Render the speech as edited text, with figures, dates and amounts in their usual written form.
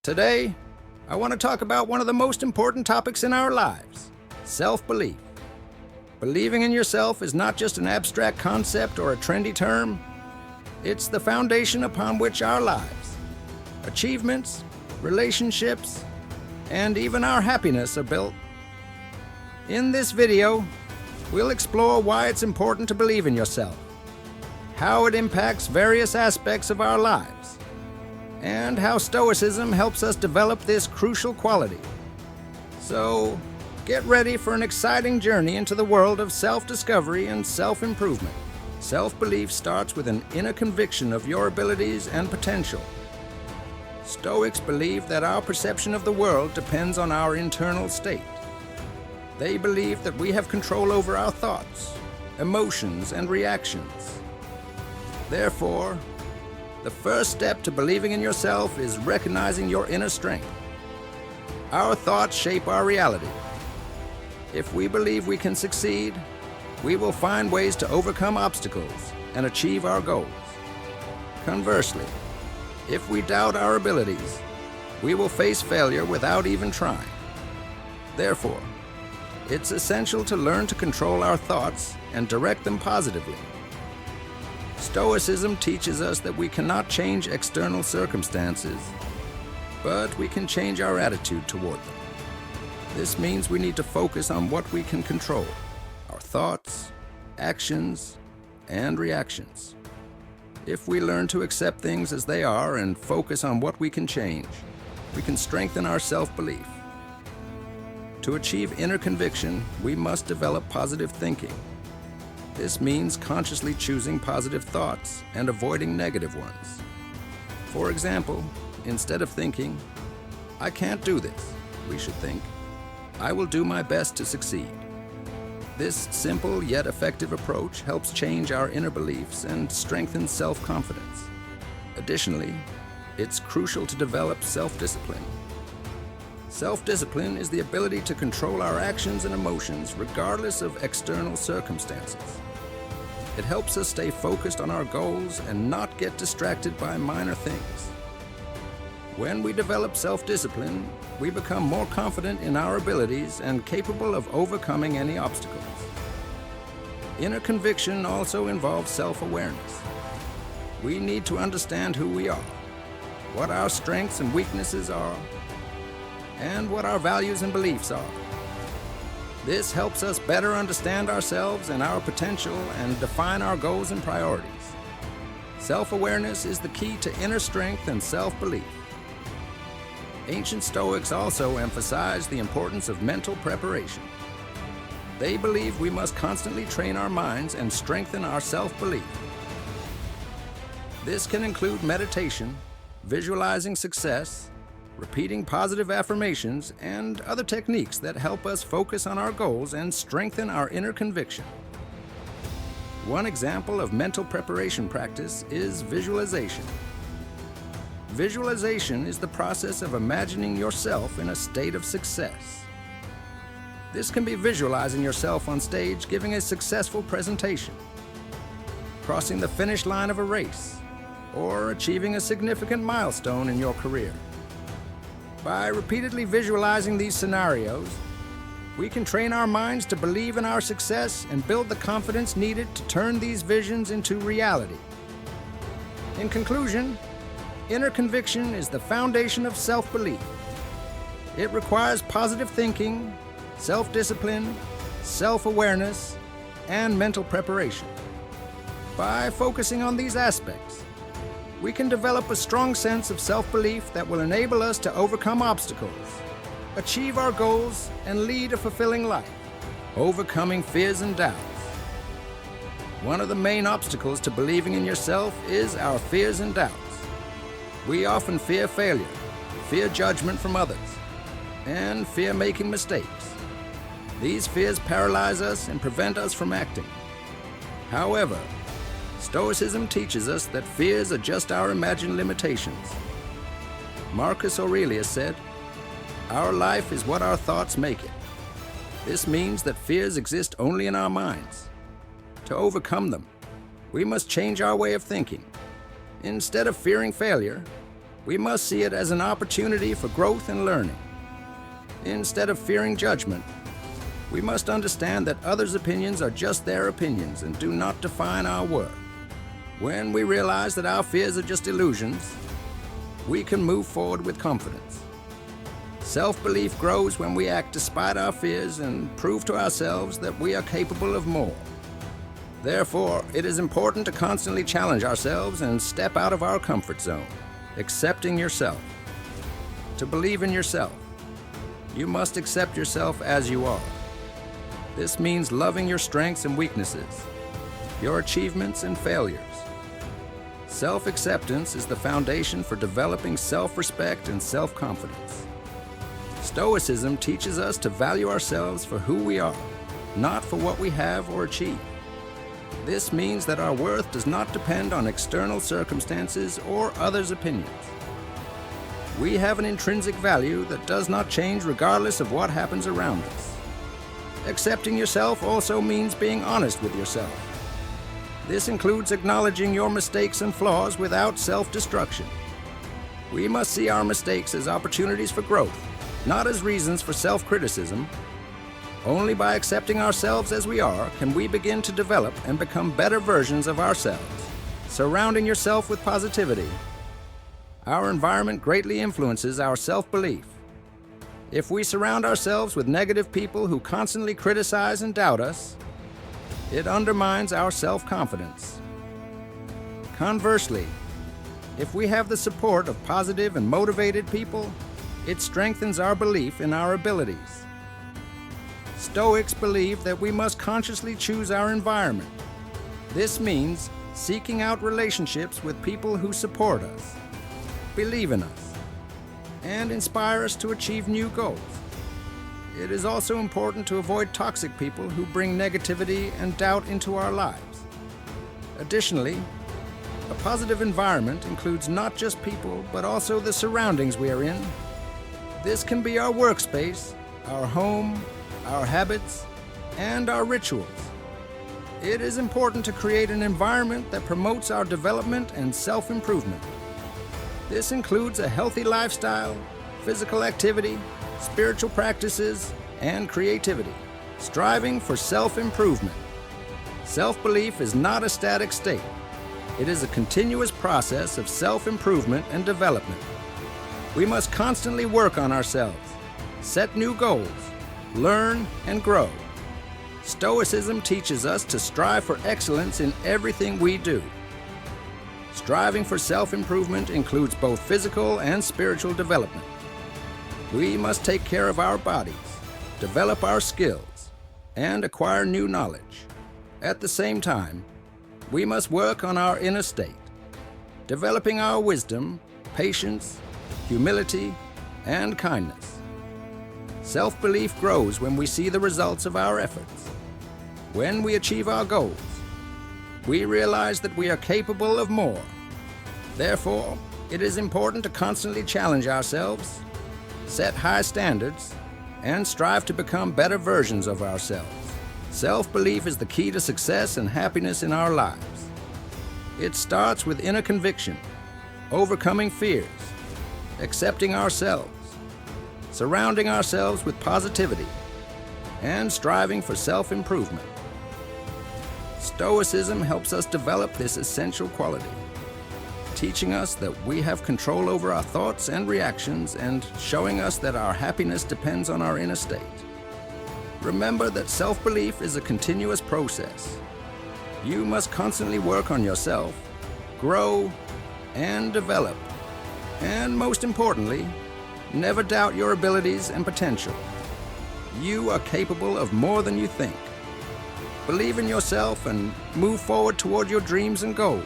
Today, I want to talk about one of the most important topics in our lives, self-belief. Believing in yourself is not just an abstract concept or a trendy term. It's the foundation upon which our lives, achievements, relationships, and even our happiness are built. In this video, we'll explore why it's important to believe in yourself, how it impacts various aspects of our lives, and how Stoicism helps us develop this crucial quality. So, get ready for an exciting journey into the world of self-discovery and self-improvement. Self-belief starts with an inner conviction of your abilities and potential. Stoics believe that our perception of the world depends on our internal state. They believe that we have control over our thoughts, emotions, and reactions. Therefore, the first step to believing in yourself is recognizing your inner strength. Our thoughts shape our reality. If we believe we can succeed, we will find ways to overcome obstacles and achieve our goals. Conversely, if we doubt our abilities, we will face failure without even trying. Therefore, it's essential to learn to control our thoughts and direct them positively. Stoicism teaches us that we cannot change external circumstances, but we can change our attitude toward them. This means we need to focus on what we can control: our thoughts, actions, and reactions. If we learn to accept things as they are and focus on what we can change, we can strengthen our self-belief. To achieve inner conviction, we must develop positive thinking. This means consciously choosing positive thoughts and avoiding negative ones. For example, instead of thinking, "I can't do this," we should think, "I will do my best to succeed." This simple yet effective approach helps change our inner beliefs and strengthens self-confidence. Additionally, it's crucial to develop self-discipline. Self-discipline is the ability to control our actions and emotions regardless of external circumstances. It helps us stay focused on our goals and not get distracted by minor things. When we develop self-discipline, we become more confident in our abilities and capable of overcoming any obstacles. Inner conviction also involves self-awareness. We need to understand who we are, what our strengths and weaknesses are, and what our values and beliefs are. This helps us better understand ourselves and our potential and define our goals and priorities. Self-awareness is the key to inner strength and self-belief. Ancient Stoics also emphasized the importance of mental preparation. They believe we must constantly train our minds and strengthen our self-belief. This can include meditation, visualizing success, repeating positive affirmations, and other techniques that help us focus on our goals and strengthen our inner conviction. One example of mental preparation practice is visualization. Visualization is the process of imagining yourself in a state of success. This can be visualizing yourself on stage giving a successful presentation, crossing the finish line of a race, or achieving a significant milestone in your career. By repeatedly visualizing these scenarios, we can train our minds to believe in our success and build the confidence needed to turn these visions into reality. In conclusion, inner conviction is the foundation of self-belief. It requires positive thinking, self-discipline, self-awareness, and mental preparation. By focusing on these aspects, we can develop a strong sense of self-belief that will enable us to overcome obstacles, achieve our goals, and lead a fulfilling life, overcoming fears and doubts. One of the main obstacles to believing in yourself is our fears and doubts. We often fear failure, fear judgment from others, and fear making mistakes. These fears paralyze us and prevent us from acting. However, Stoicism teaches us that fears are just our imagined limitations. Marcus Aurelius said, "Our life is what our thoughts make it." This means that fears exist only in our minds. To overcome them, we must change our way of thinking. Instead of fearing failure, We must see it as an opportunity for growth and learning. Instead of fearing judgment, we must understand that others' opinions are just their opinions and do not define our worth. When we realize that our fears are just illusions, we can move forward with confidence. Self-belief grows when we act despite our fears and prove to ourselves that we are capable of more. Therefore, it is important to constantly challenge ourselves and step out of our comfort zone, accepting yourself. To believe in yourself, you must accept yourself as you are. This means loving your strengths and weaknesses, your achievements and failures. Self-acceptance is the foundation for developing self-respect and self-confidence. Stoicism teaches us to value ourselves for who we are, not for what we have or achieve. This means that our worth does not depend on external circumstances or others' opinions. We have an intrinsic value that does not change regardless of what happens around us. Accepting yourself also means being honest with yourself. This includes acknowledging your mistakes and flaws without self-destruction. We must see our mistakes as opportunities for growth, not as reasons for self-criticism. Only by accepting ourselves as we are can we begin to develop and become better versions of ourselves. Surrounding yourself with positivity. Our environment greatly influences our self-belief. If we surround ourselves with negative people who constantly criticize and doubt us, it undermines our self-confidence. Conversely, if we have the support of positive and motivated people, it strengthens our belief in our abilities. Stoics believe that we must consciously choose our environment. This means seeking out relationships with people who support us, believe in us, and inspire us to achieve new goals. It is also important to avoid toxic people who bring negativity and doubt into our lives. Additionally, a positive environment includes not just people, but also the surroundings we are in. This can be our workspace, our home, our habits, and our rituals. It is important to create an environment that promotes our development and self-improvement. This includes a healthy lifestyle, physical activity, spiritual practices, and creativity, striving for self-improvement. Self-belief is not a static state. It is a continuous process of self-improvement and development. We must constantly work on ourselves, set new goals, learn and grow. Stoicism teaches us to strive for excellence in everything we do. Striving for self-improvement includes both physical and spiritual development. We must take care of our bodies, develop our skills, and acquire new knowledge. At the same time, we must work on our inner state, developing our wisdom, patience, humility, and kindness. Self-belief grows when we see the results of our efforts. When we achieve our goals, we realize that we are capable of more. Therefore, it is important to constantly challenge ourselves, set high standards, and strive to become better versions of ourselves. Self-belief is the key to success and happiness in our lives. It starts with inner conviction, overcoming fears, accepting ourselves, surrounding ourselves with positivity, and striving for self-improvement. Stoicism helps us develop this essential quality, teaching us that we have control over our thoughts and reactions and showing us that our happiness depends on our inner state. Remember that self-belief is a continuous process. You must constantly work on yourself, grow, and develop. And most importantly, never doubt your abilities and potential. You are capable of more than you think. Believe in yourself and move forward toward your dreams and goals.